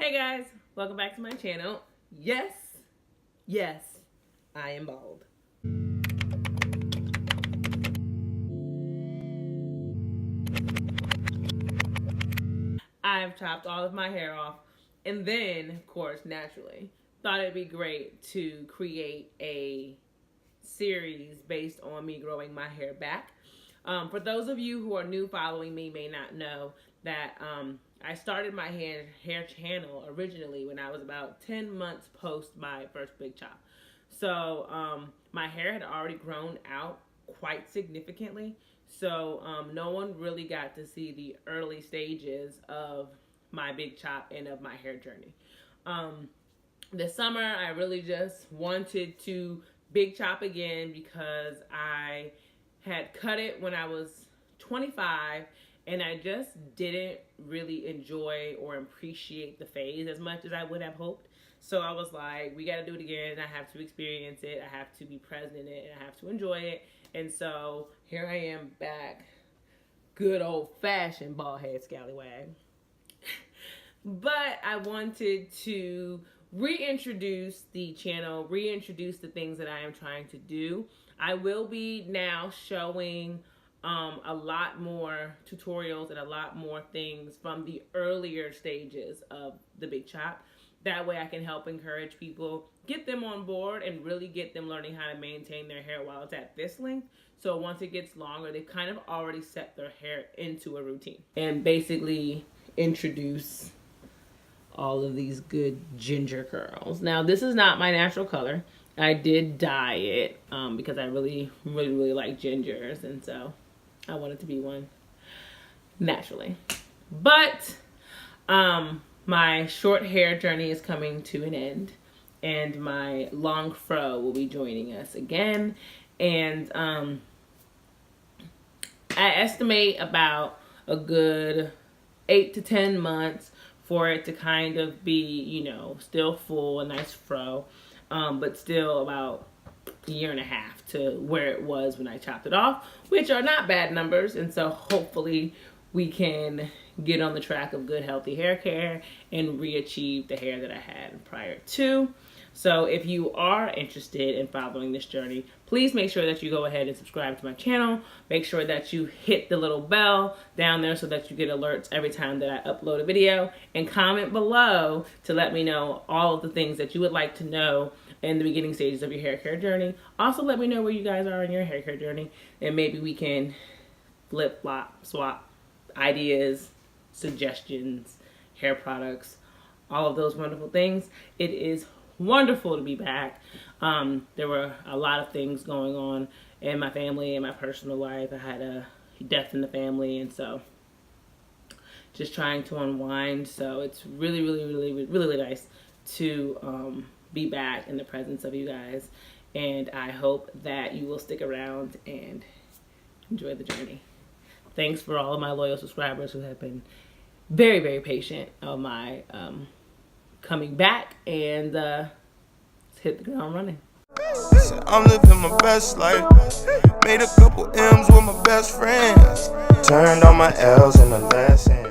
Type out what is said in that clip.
Hey guys, welcome back to my channel. Yes, I am bald. I've chopped all of my hair off, and then, of course, naturally, thought it'd be great to create a series based on me growing my hair back. For those of you who are new following me may not know that I started my hair channel originally when I was about 10 months post my first big chop. So my hair had already grown out quite significantly. So no one really got to see the early stages of my big chop and of my hair journey. This summer, I really just wanted to big chop again because I had cut it when I was 25 and I just didn't really enjoy or appreciate the phase as much as I would have hoped. So I was like, we got to do it again. I have to experience it. I have to be present in it and I have to enjoy it. And so here I am back. Good old-fashioned bald head scallywag. But I wanted to reintroduce the channel, reintroduce the things that I am trying to do. I will be now showing a lot more tutorials and a lot more things from the earlier stages of the big chop. That way I can help encourage people, get them on board and really get them learning how to maintain their hair while it's at this length. So once it gets longer, they've kind of already set their hair into a routine. And basically introduce all of these good ginger curls. Now this is not my natural color. I did dye it because I really like gingers, and so I wanted to be one naturally. But my short hair journey is coming to an end, and my long fro will be joining us again. And I estimate about a good 8 to 10 months for it to kind of be, you know, still full, a nice fro, but still about a year and a half to where it was when I chopped it off, which are not bad numbers. And so hopefully we can get on the track of good, healthy hair care and re-achieve the hair that I had prior to. So if you are interested in following this journey, please make sure that you go ahead and subscribe to my channel. Make sure that you hit the little bell down there so that you get alerts every time that I upload a video, and comment below to let me know all of the things that you would like to know in the beginning stages of your hair care journey. Also, let me know where you guys are in your hair care journey, and maybe we can flip-flop, swap ideas, suggestions, hair products, all of those wonderful things. It is wonderful to be back. There were a lot of things going on in my family and my personal life. I had a death in the family, and so just trying to unwind. So it's really nice to be back in the presence of you guys, and I hope that you will stick around and enjoy the journey. Thanks for all of my loyal subscribers who have been very patient on my coming back, and let's hit the ground running. I'm living my best life. Made a couple M's with my best friends. Turned all my L's in the last hand.